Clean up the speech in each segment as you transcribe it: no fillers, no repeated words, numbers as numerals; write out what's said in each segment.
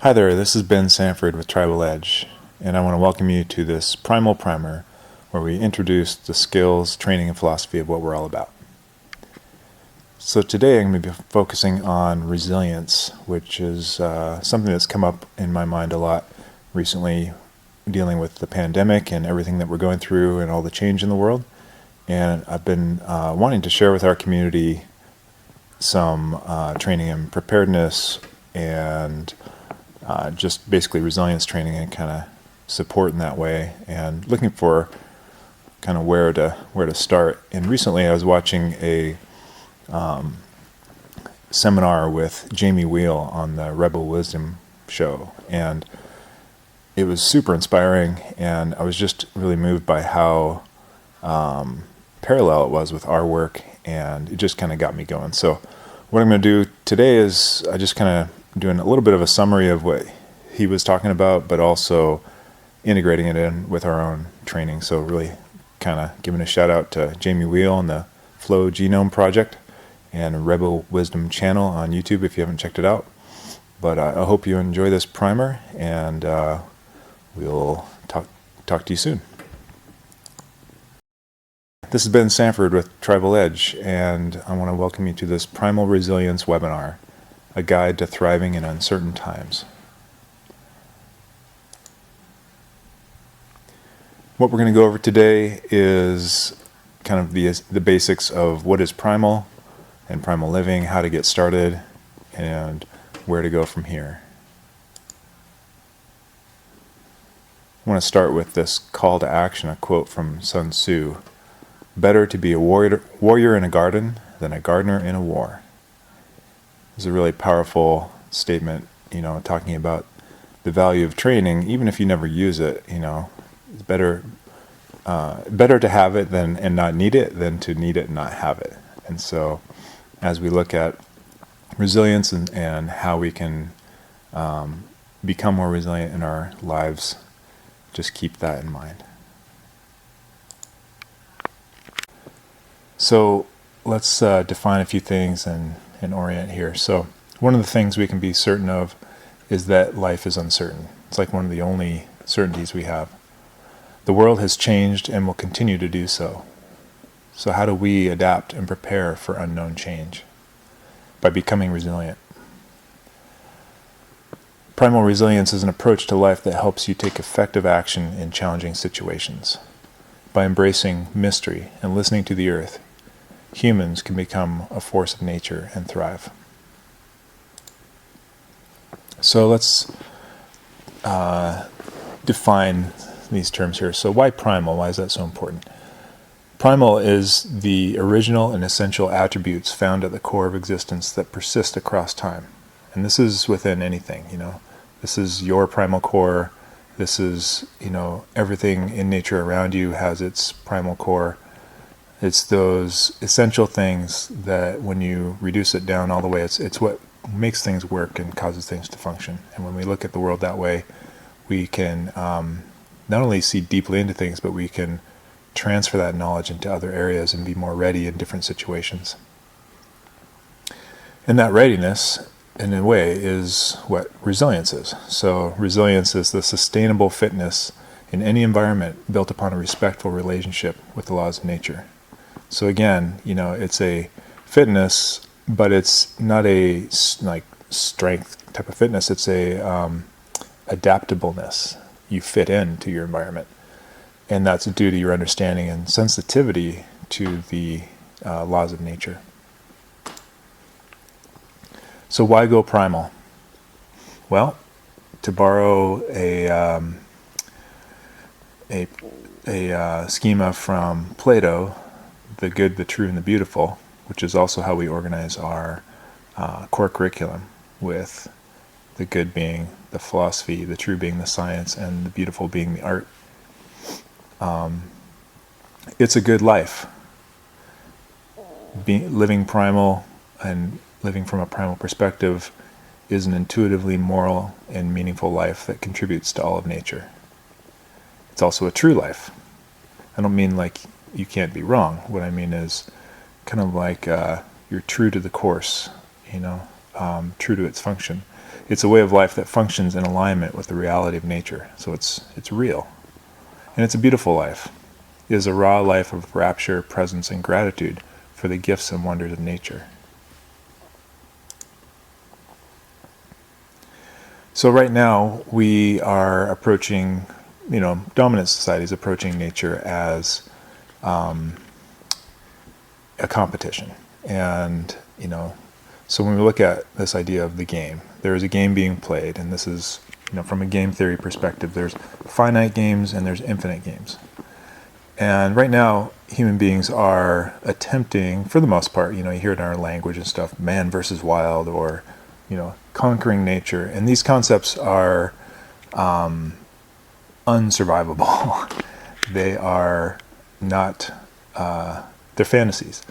Hi there, this is Ben Sanford with Tribal Edge, and I want to welcome you to this Primal Primer, where we introduce the skills, training, and philosophy of what we're all about. So today I'm going to be focusing on resilience, which is something that's come up in my mind a lot recently, dealing with the pandemic and everything that we're going through and all the change in the world. And I've been wanting to share with our community some training in preparedness and just basically resilience training and kind of support in that way, and looking for kind of where to start. And recently I was watching a seminar with Jamie Wheel on the Rebel Wisdom show, and it was super inspiring, and I was just really moved by how parallel it was with our work, and it just kind of got me going. So what I'm going to do today is I just kind of doing a little bit of a summary of what he was talking about, but also integrating it in with our own training. So really kind of giving a shout out to Jamie Wheel and the Flow Genome Project and Rebel Wisdom channel on YouTube if you haven't checked it out. But I hope you enjoy this primer, and we'll talk to you soon. This is Ben Sanford with Tribal Edge, and I want to welcome you to this Primal Resilience webinar, a guide to thriving in uncertain times. What we're going to go over today is kind of the basics of what is primal and primal living, how to get started, and where to go from here. I want to start with this call to action, a quote from Sun Tzu: "Better to be a warrior in a garden than a gardener in a war." It's a really powerful statement, talking about the value of training, even if you never use it. It's better to have it and not need it than to need it and not have it. And so as we look at resilience and how we can become more resilient in our lives, just keep that in mind. So let's define a few things and orient here. So one of the things we can be certain of is that life is uncertain. It's like one of the only certainties we have. The world has changed and will continue to do so. So how do we adapt and prepare for unknown change? By becoming resilient. Primal resilience is an approach to life that helps you take effective action in challenging situations. By embracing mystery and listening to the earth, humans can become a force of nature and thrive. So let's define these terms here. So why primal? Why is that so important? Primal is the original and essential attributes found at the core of existence that persist across time. And this is within anything, This is your primal core. This is, everything in nature around you has its primal core. It's those essential things that when you reduce it down all the way, it's what makes things work and causes things to function. And when we look at the world that way, we can not only see deeply into things, but we can transfer that knowledge into other areas and be more ready in different situations. And that readiness, in a way, is what resilience is. So resilience is the sustainable fitness in any environment built upon a respectful relationship with the laws of nature. So again, it's a fitness, but it's not a strength type of fitness. It's a adaptableness. You fit into your environment, and that's due to your understanding and sensitivity to the laws of nature. So why go primal? Well, to borrow a schema from Plato, the good, the true, and the beautiful, which is also how we organize our core curriculum, with the good being the philosophy, the true being the science, and the beautiful being the art. It's a good life. Living primal and living from a primal perspective is an intuitively moral and meaningful life that contributes to all of nature. It's also a true life. I don't mean like you can't be wrong. What I mean is kind of like you're true to the course, true to its function. it's a way of life that functions in alignment with the reality of nature. So it's real. And it's a beautiful life. It is a raw life of rapture, presence, and gratitude for the gifts and wonders of nature. So right now we are approaching, dominant society is approaching nature as a competition. And, so when we look at this idea of the game, there is a game being played, and this is, from a game theory perspective, there's finite games and there's infinite games. And right now, human beings are attempting, for the most part, you hear it in our language and stuff, man versus wild, or, conquering nature. And these concepts are unsurvivable. They are not, they're fantasies.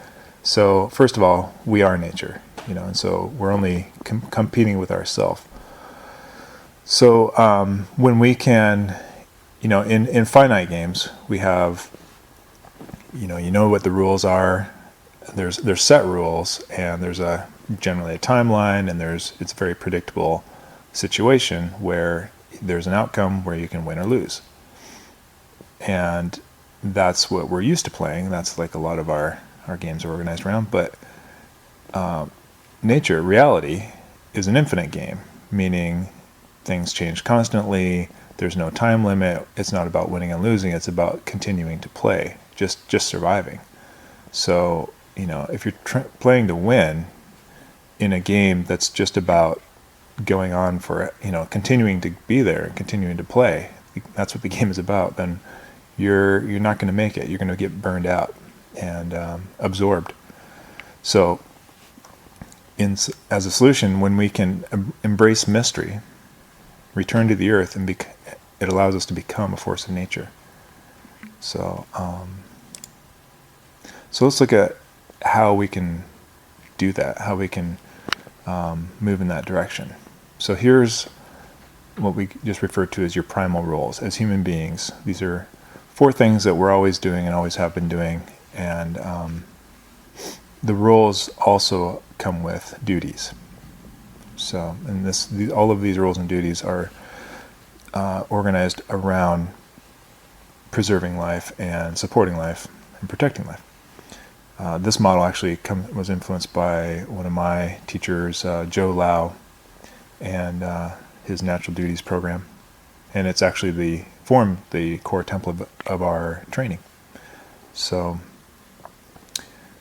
So first of all, we are nature, and so we're only competing with ourselves. So when we can, in finite games, we have, what the rules are. There's set rules, and there's generally a timeline, and it's a very predictable situation where there's an outcome where you can win or lose. And that's what we're used to playing. That's like a lot of our games are organized around. But nature, reality, is an infinite game, meaning things change constantly. There's no time limit. It's not about winning and losing. It's about continuing to play, just surviving. So, if you're playing to win in a game that's just about going on for, continuing to be there and continuing to play, that's what the game is about, then you're not going to make it. You're going to get burned out and absorbed. So as a solution, when we can embrace mystery, return to the earth, and it allows us to become a force of nature. So let's look at how we can do that, how we can move in that direction. So here's what we just referred to as your primal roles. As human beings, these are 4 things that we're always doing and always have been doing, and the roles also come with duties. So, and all of these roles and duties are organized around preserving life and supporting life and protecting life. This model actually was influenced by one of my teachers, Joe Lau, and his Natural Duties program. And it's actually the core template of our training. So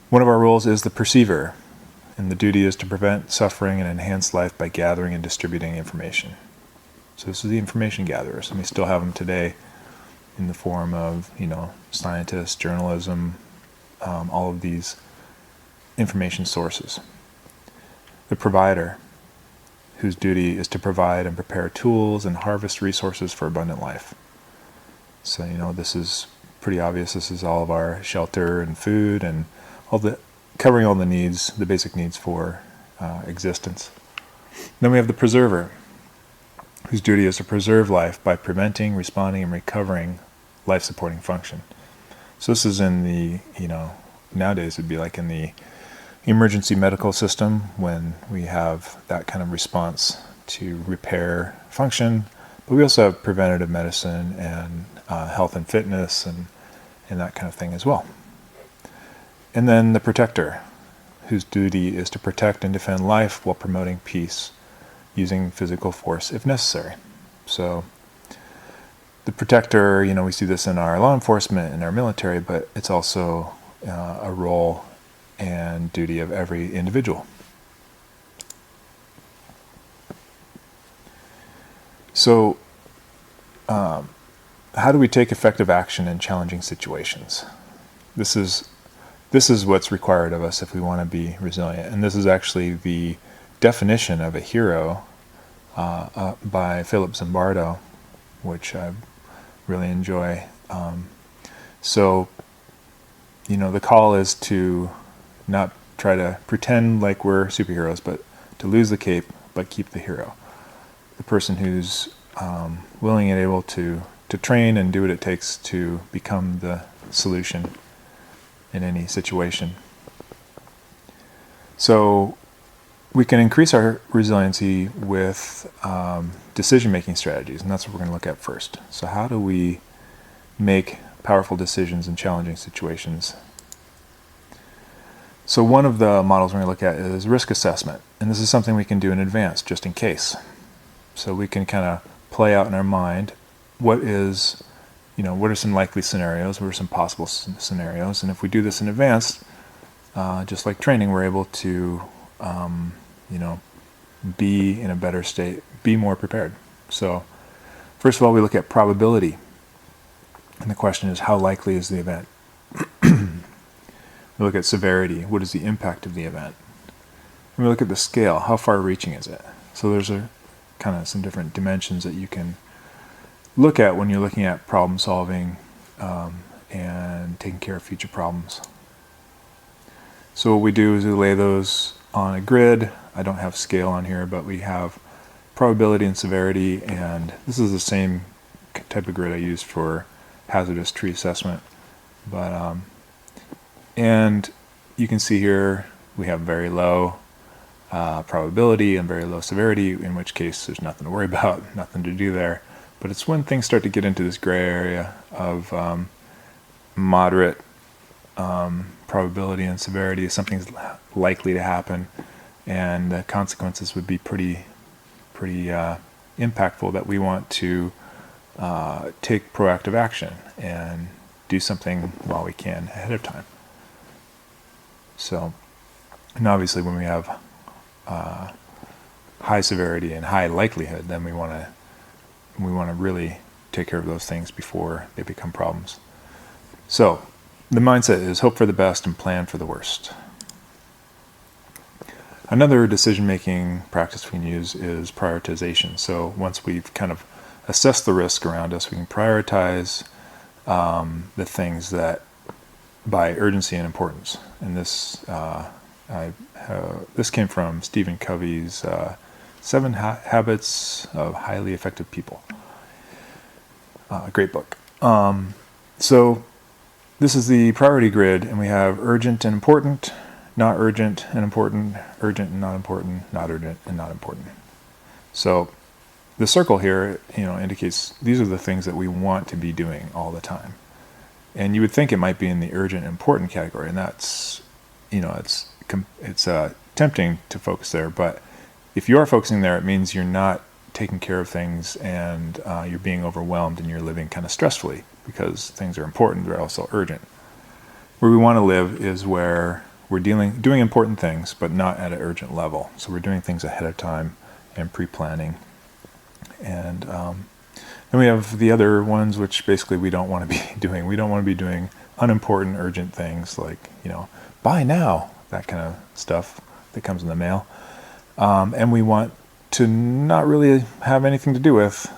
one of our roles is the perceiver, and the duty is to prevent suffering and enhance life by gathering and distributing information. So this is the information gatherers, and we still have them today in the form of, scientists, journalism, all of these information sources. The provider, whose duty is to provide and prepare tools and harvest resources for abundant life. So, this is pretty obvious. This is all of our shelter and food and covering all the needs, the basic needs for existence. Then we have the preserver, whose duty is to preserve life by preventing, responding, and recovering life-supporting function. So this is in the, nowadays it'd be like in the emergency medical system when we have that kind of response to repair function, but we also have preventative medicine and health and fitness and that kind of thing as well. And then the protector, whose duty is to protect and defend life while promoting peace using physical force if necessary. So the protector, we see this in our law enforcement and our military, but it's also a role and duty of every individual. So how do we take effective action in challenging situations? This is what's required of us if we want to be resilient. And this is actually the definition of a hero by Philip Zimbardo, which I really enjoy. So, the call is to not try to pretend like we're superheroes, but to lose the cape, but keep the hero. The person who's willing and able to train and do what it takes to become the solution in any situation. So we can increase our resiliency with decision-making strategies, and that's what we're going to look at first. So how do we make powerful decisions in challenging situations? So one of the models we're going to look at is risk assessment, and this is something we can do in advance, just in case. So we can kind of play out in our mind what are some likely scenarios, what are some possible scenarios, and if we do this in advance, just like training, we're able to be in a better state, be more prepared. So first of all, we look at probability, and the question is, how likely is the event? We look at severity, what is the impact of the event? And we look at the scale, how far reaching is it? So there's kind of some different dimensions that you can look at when you're looking at problem solving and taking care of future problems. So what we do is we lay those on a grid. I don't have scale on here, but we have probability and severity, and this is the same type of grid I used for hazardous tree assessment. But and you can see here we have very low probability and very low severity, in which case there's nothing to worry about, nothing to do there. But it's when things start to get into this gray area of moderate probability and severity, something's likely to happen, and the consequences would be pretty impactful, that we want to take proactive action and do something while we can ahead of time. So, and obviously when we have high severity and high likelihood, then we want to really take care of those things before they become problems. So the mindset is hope for the best and plan for the worst. Another decision-making practice we can use is prioritization. So once we've kind of assessed the risk around us, we can prioritize the things that by urgency and importance. And this this came from Stephen Covey's 7 Habits of Highly Effective People. A great book. So this is the priority grid, and we have urgent and important, not urgent and important, urgent and not important, not urgent and not important. So the circle here, indicates these are the things that we want to be doing all the time. And you would think it might be in the urgent and important category, and that's, it's tempting to focus there. But if you are focusing there, it means you're not taking care of things, and you're being overwhelmed, and you're living kind of stressfully because things are important, they're also urgent. Where we want to live is where we're doing important things, but not at an urgent level. So we're doing things ahead of time and pre-planning. And then we have the other ones, which basically we don't want to be doing. We don't want to be doing unimportant, urgent things like, buy now, that kind of stuff that comes in the mail. And we want to not really have anything to do with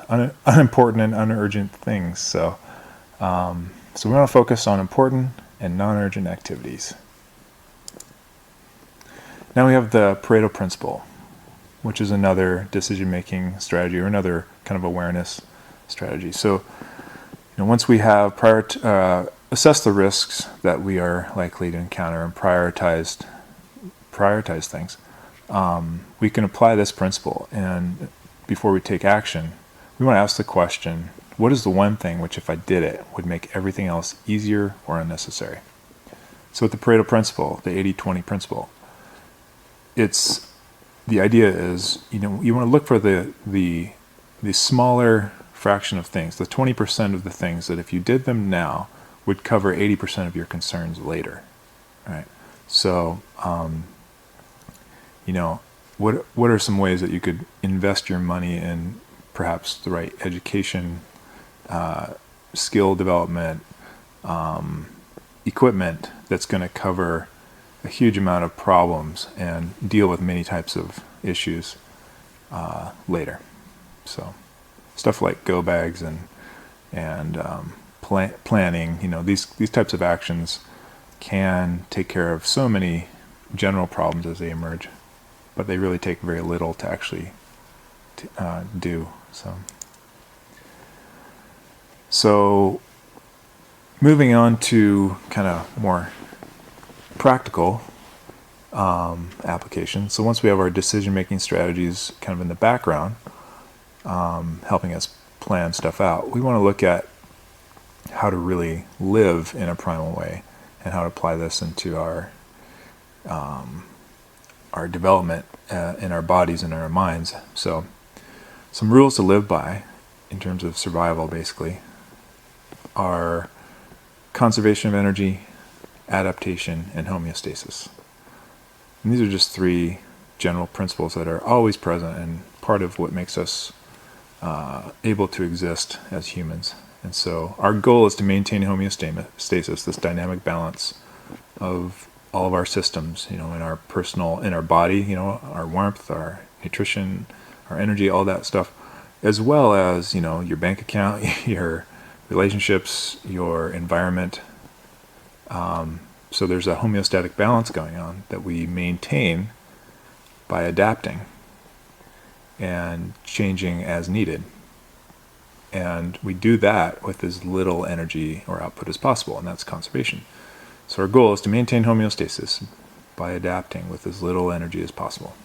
unimportant and unurgent things. So we want to focus on important and non-urgent activities. Now we have the Pareto Principle, which is another decision-making strategy, or another kind of awareness strategy. So, once we have assessed the risks that we are likely to encounter and prioritize things, we can apply this principle. And before we take action, we want to ask the question, what is the one thing which, if I did it, would make everything else easier or unnecessary? So with the Pareto Principle, the 80-20 principle, the idea is, you want to look for the smaller fraction of things, the 20% of the things that if you did them now would cover 80% of your concerns later, right? So, what are some ways that you could invest your money in perhaps the right education, skill development, equipment that's going to cover a huge amount of problems and deal with many types of issues later. So stuff like go bags and planning, these types of actions can take care of so many general problems as they emerge, but they really take very little to actually do. So moving on to kind of more practical, application. So once we have our decision-making strategies kind of in the background, helping us plan stuff out, we want to look at how to really live in a primal way and how to apply this into our development in our bodies and in our minds. So some rules to live by in terms of survival basically are conservation of energy, adaptation, and homeostasis. And these are just three general principles that are always present and part of what makes us able to exist as humans. And so our goal is to maintain homeostasis, this dynamic balance of all of our systems, in our body, our warmth, our nutrition, our energy, all that stuff, as well as, your bank account, your relationships, your environment. So there's a homeostatic balance going on that we maintain by adapting and changing as needed. And we do that with as little energy or output as possible, and that's conservation. So our goal is to maintain homeostasis by adapting with as little energy as possible.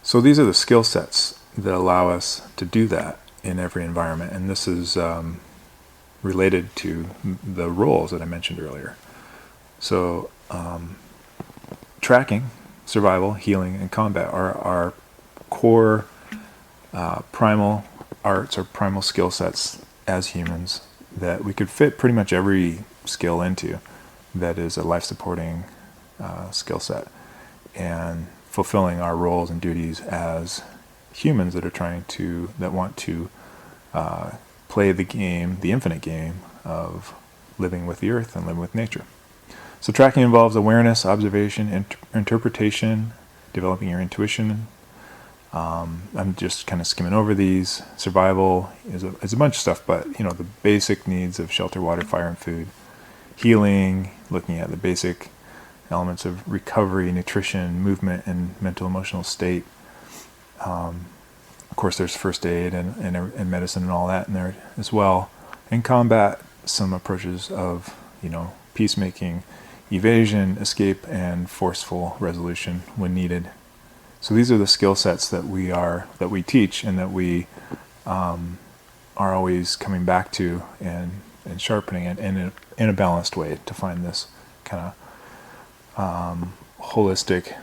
So these are the skill sets that allow us to do that in every environment, and this is related to the roles that I mentioned earlier. So tracking, survival, healing, and combat are our core primal arts or primal skill sets as humans that we could fit pretty much every skill into that is a life-supporting skill set, and fulfilling our roles and duties as humans that want to play the game, the infinite game of living with the earth and living with nature. So tracking involves awareness, observation, interpretation, developing your intuition. I'm just kind of skimming over these. Survival is a bunch of stuff, but the basic needs of shelter, water, fire, and food. Healing, looking at the basic elements of recovery, nutrition, movement, and mental emotional state. Of course, there's first aid and medicine and all that in there as well. And combat, some approaches of peacemaking, evasion, escape, and forceful resolution when needed. So these are the skill sets that we teach and that we are always coming back to and sharpening it in a balanced way to find this kind of holistic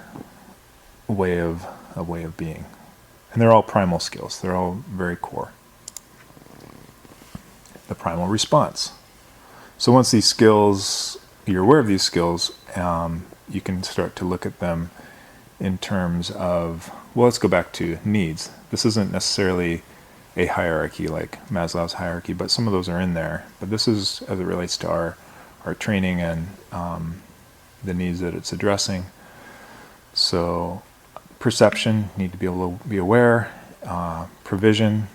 way of being. And they're all primal skills. They're all very core. The primal response. So once these skills, you're aware of these skills, you can start to look at them in terms of, let's go back to needs. This isn't necessarily a hierarchy like Maslow's hierarchy, but some of those are in there. But this is as it relates to our training and the needs that it's addressing. So perception, need to be able to be aware. Provision,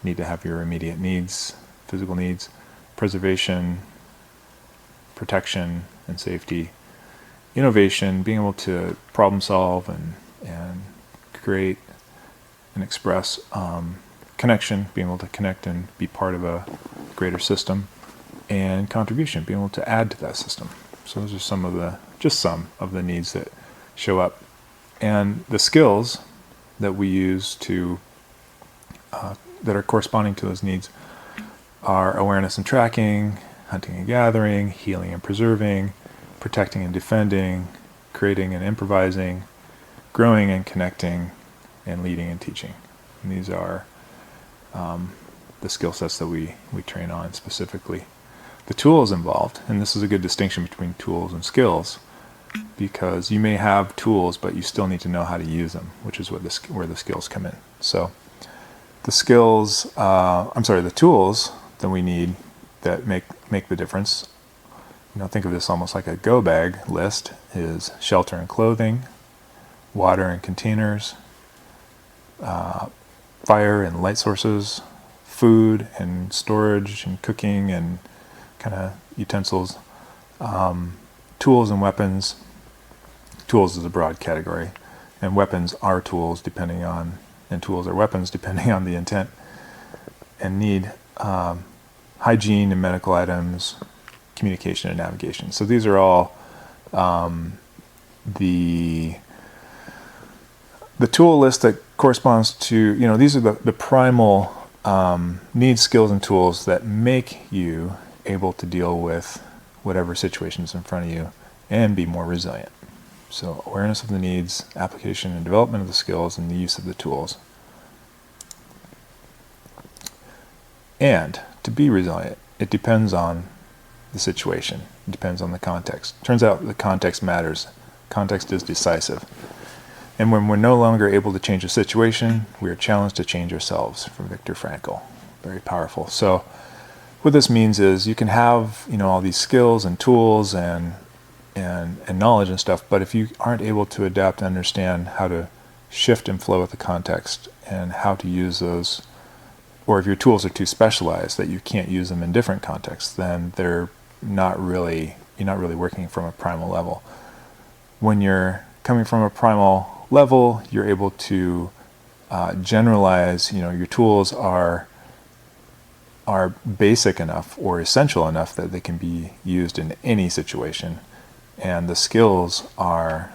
need to have your immediate needs, physical needs. Preservation, protection, and safety. Innovation, being able to problem solve and create and express. Connection, being able to connect and be part of a greater system. And contribution, being able to add to that system. So those are some of the needs that show up. And the skills that we use that are corresponding to those needs are awareness and tracking, hunting and gathering, healing and preserving, protecting and defending, creating and improvising, growing and connecting, and leading and teaching. And these are the skill sets that we train on specifically. The tools involved, and this is a good distinction between tools and skills, because you may have tools, but you still need to know how to use them, which is where the skills come in. So the tools that we need that make the difference, think of this almost like a go bag list, is shelter and clothing, water and containers, fire and light sources, food and storage and cooking and kind of utensils, tools and weapons. Tools is a broad category, and weapons are tools and tools are weapons depending on the intent and need. Hygiene and medical items, communication and navigation. So these are all the tool list that corresponds to, these are the primal needs, skills, and tools that make you able to deal with whatever situation is in front of you and be more resilient. So awareness of the needs, application and development of the skills, and the use of the tools. And to be resilient, it depends on the situation. It depends on the context. Turns out the context matters. Context is decisive. And when we're no longer able to change a situation, we are challenged to change ourselves, from Viktor Frankl. Very powerful. So what this means is you can have, all these skills and tools and knowledge and stuff, but if you aren't able to adapt and understand how to shift and flow with the context and how to use those, or if your tools are too specialized that you can't use them in different contexts, then you're not really working from a primal level. When you're coming from a primal level, you're able to generalize. Your tools are basic enough or essential enough that they can be used in any situation, and the skills are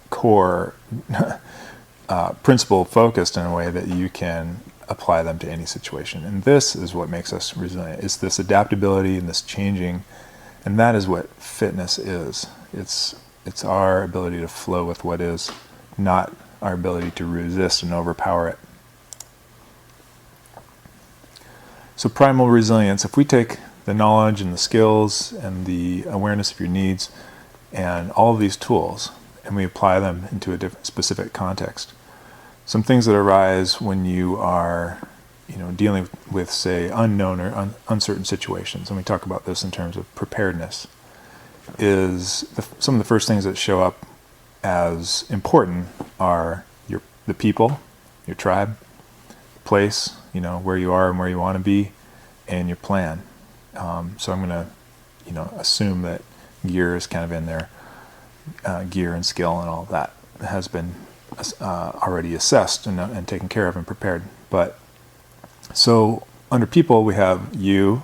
core principle focused in a way that you can apply them to any situation. And this is what makes us resilient. It's this adaptability and this changing, and that is what fitness is. It's our ability to flow with what is, not our ability to resist and overpower it. So primal resilience, if we take the knowledge and the skills and the awareness of your needs and all of these tools and we apply them into a different specific context, some things that arise when you are dealing with, say, unknown or uncertain situations, and we talk about this in terms of preparedness, is some of the first things that show up as important are the people, your tribe, place, where you are and where you want to be, and your plan. So I'm going to, assume that gear is kind of in there. Gear and skill and all of that has been already assessed and taken care of and prepared. But so under people, we have you,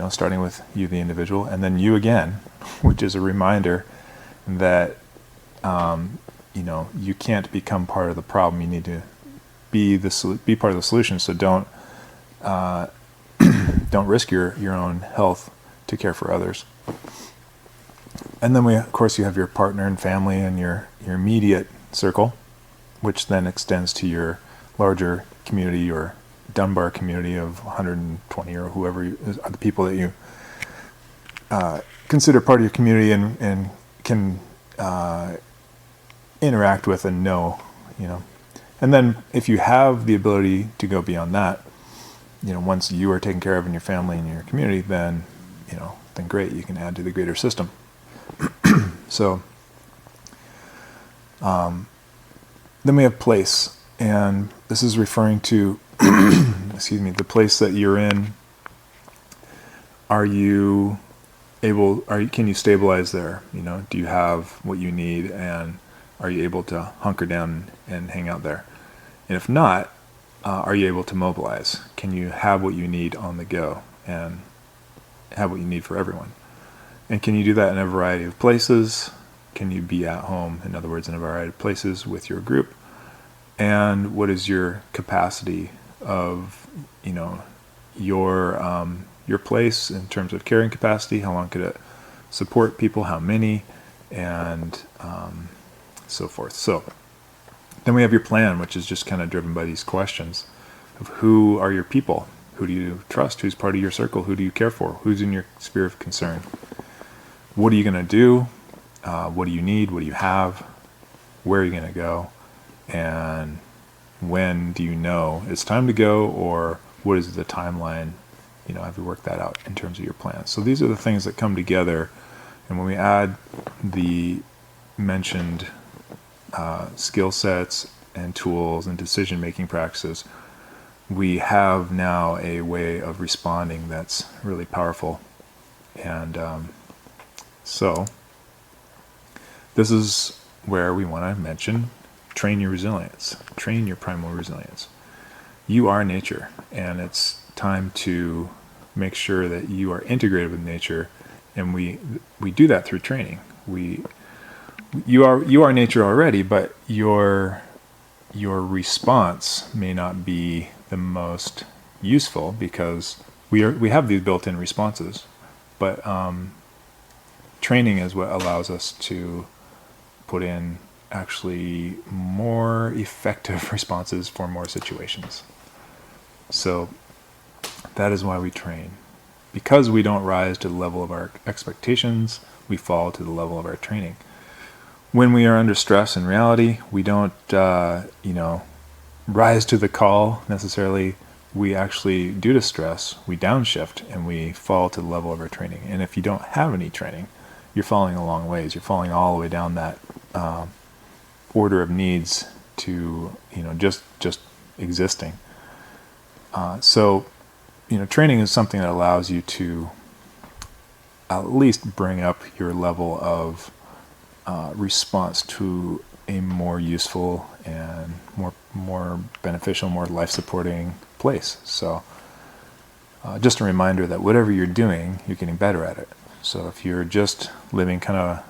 starting with you, the individual, and then you again, which is a reminder that, you can't become part of the problem. You need to be part of the solution. So don't risk your own health to care for others. And then of course, you have your partner and family and your immediate circle, which then extends to your larger community or Dunbar community of 120 or whoever are the people that you consider part of your community and can interact with and know. And then if you have the ability to go beyond that, once you are taken care of in your family and your community, then great, you can add to the greater system. So then we have place, and this is referring to the place that you're in. Can you stabilize there? Do you have what you need, and are you able to hunker down and hang out there? And if not, are you able to mobilize? Can you have what you need on the go and have what you need for everyone? And can you do that in a variety of places? Can you be at home, in other words, in a variety of places with your group? And what is your capacity of, your place in terms of carrying capacity? How long could it support people? How many? And so forth. So then we have your plan, which is just kind of driven by these questions of who are your people? Who do you trust? Who's part of your circle? Who do you care for? Who's in your sphere of concern? What are you going to do? What do you need? What do you have? Where are you going to go? And when do you know it's time to go? Or what is the timeline? Have you worked that out in terms of your plan? So these are the things that come together. And when we add the mentioned skill sets and tools and decision-making practices, we have now a way of responding that's really powerful. And so this is where we want to mention train your resilience, train your primal resilience. You are nature, and it's time to make sure that you are integrated with nature, and we do that through training. You are nature already, but your response may not be the most useful because we have these built-in responses, but training is what allows us to put in actually more effective responses for more situations. So that is why we train. Because we don't rise to the level of our expectations, we fall to the level of our training. When we are under stress in reality, we don't, rise to the call necessarily. We actually, due to stress, we downshift and we fall to the level of our training. And if you don't have any training, you're falling a long ways. You're falling all the way down that order of needs to, just existing. So training is something that allows you to at least bring up your level of response to a more useful and more beneficial, more life-supporting place. So just a reminder that whatever you're doing, you're getting better at it. So if you're just living kind of,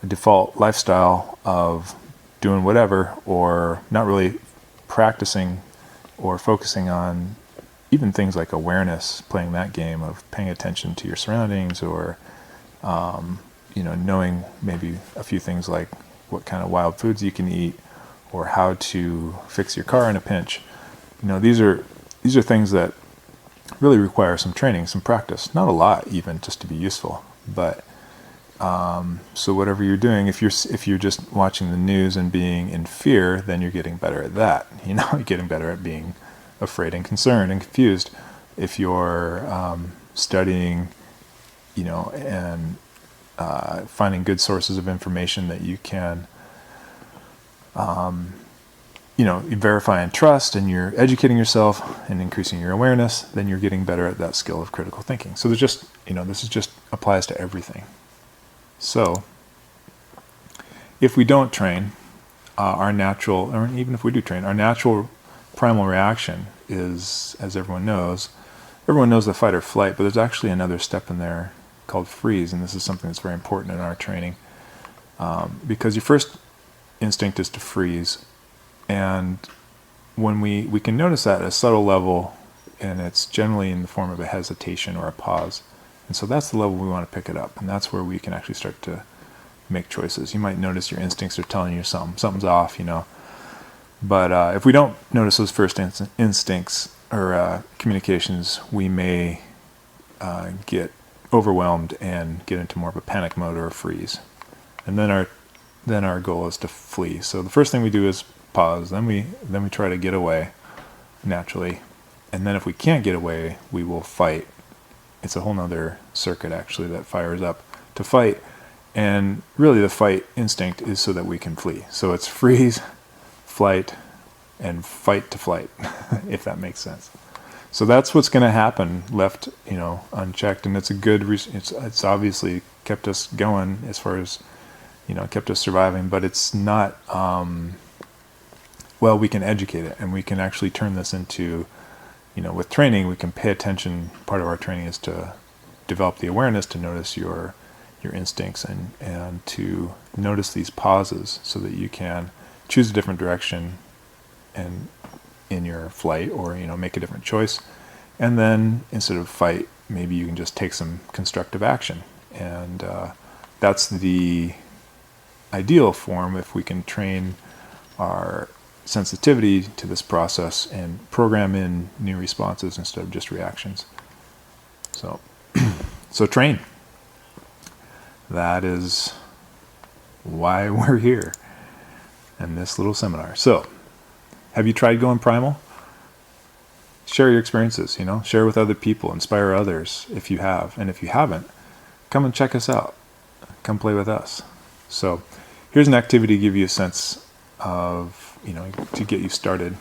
a default lifestyle of doing whatever, or not really practicing or focusing on even things like awareness, playing that game of paying attention to your surroundings, or knowing maybe a few things like what kind of wild foods you can eat, or how to fix your car in a pinch. These are things that really require some training, some practice. Not a lot, even, just to be useful. But so whatever you're doing, if you're just watching the news and being in fear, then you're getting better at that. You're getting better at being afraid and concerned and confused. If you're studying, and finding good sources of information that you can, verify and trust, and you're educating yourself and increasing your awareness, then you're getting better at that skill of critical thinking. So there's just, this is just applies to everything. So if we don't train, our natural, or even if we do train, our natural primal reaction is, as everyone knows the fight or flight, but there's actually another step in there called freeze, and this is something that's very important in our training, because your first instinct is to freeze, and when we can notice that at a subtle level, and it's generally in the form of a hesitation or a pause, and so that's the level we want to pick it up, and that's where we can actually start to make choices. You might notice your instincts are telling you something's off, but if we don't notice those first instincts or communications, we may get overwhelmed and get into more of a panic mode or a freeze, and then our goal is to flee. So the first thing we do is pause, then we try to get away naturally, and then if we can't get away, we will fight. It's a whole nother circuit actually that fires up to fight, and really the fight instinct is so that we can flee. So it's freeze, flight, and fight to flight, if that makes sense. So that's what's going to happen left, unchecked, and it's a good. It's obviously kept us going as far as, kept us surviving. But it's not. We can educate it, and we can actually turn this into, with training, we can pay attention. Part of our training is to develop the awareness to notice your instincts and to notice these pauses so that you can choose a different direction and in your flight, or make a different choice, and then instead of fight, maybe you can just take some constructive action, and that's the ideal form if we can train our sensitivity to this process and program in new responses instead of just reactions. So train. That is why we're here in this little seminar. So have you tried going primal? Share your experiences, share with other people, inspire others if you have. And if you haven't, come and check us out. Come play with us. So here's an activity to give you a sense of, to get you started.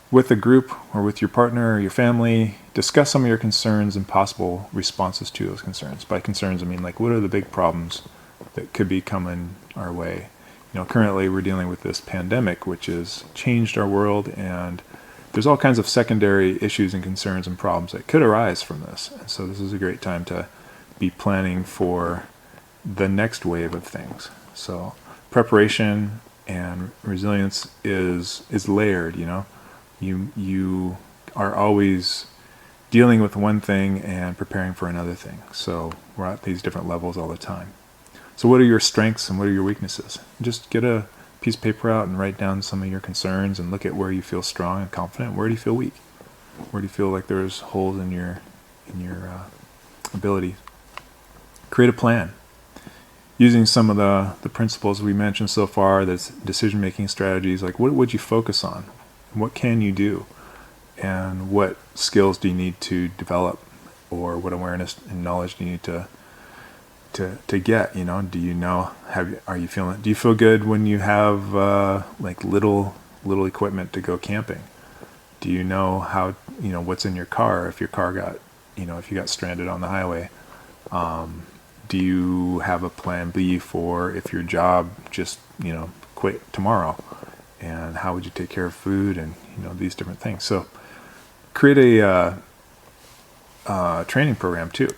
With a group or with your partner or your family, discuss some of your concerns and possible responses to those concerns. By concerns, I mean, like, what are the big problems that could be coming our way? Currently we're dealing with this pandemic, which has changed our world and there's all kinds of secondary issues and concerns and problems that could arise from this. And so this is a great time to be planning for the next wave of things. So preparation and resilience is layered. You are always dealing with one thing and preparing for another thing. So we're at these different levels all the time. So what are your strengths and what are your weaknesses? Just get a piece of paper out and write down some of your concerns and look at where you feel strong and confident. Where do you feel weak? Where do you feel like there's holes in your ability? Create a plan. Using some of the principles we mentioned so far, that's decision-making strategies, like what would you focus on? What can you do? And what skills do you need to develop? Or what awareness and knowledge do you need to get? Do you know, do you feel good when you have like little equipment to go camping? Do you know how, what's in your car if your car got, if you got stranded on the highway? Do you have a plan B for if your job just, quit tomorrow? And how would you take care of food and, these different things? So create a training program too.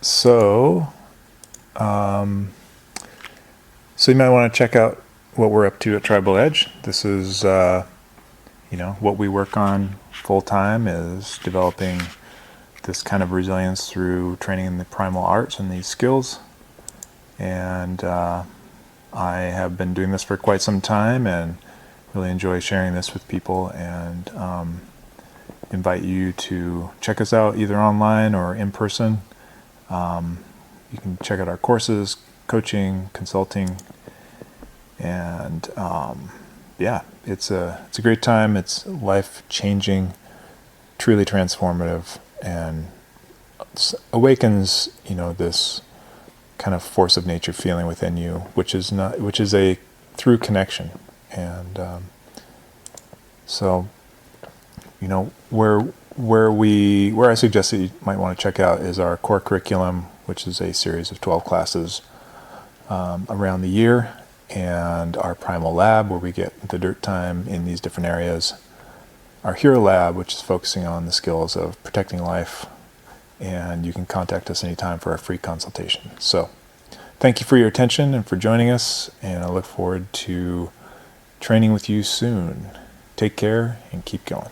So you might want to check out what we're up to at Tribal Edge. This is, what we work on full time is developing this kind of resilience through training in the primal arts and these skills. And I have been doing this for quite some time and really enjoy sharing this with people, and invite you to check us out either online or in person. You can check out our courses, coaching, consulting, and it's a great time. It's life-changing, truly transformative, and awakens this kind of force of nature feeling within you, which is a through connection. And where I suggest that you might want to check out is our core curriculum, which is a series of 12 classes around the year, and our Primal Lab, where we get the dirt time in these different areas, our Hero Lab, which is focusing on the skills of protecting life, and you can contact us anytime for a free consultation. So thank you for your attention and for joining us, and I look forward to training with you soon. Take care and keep going.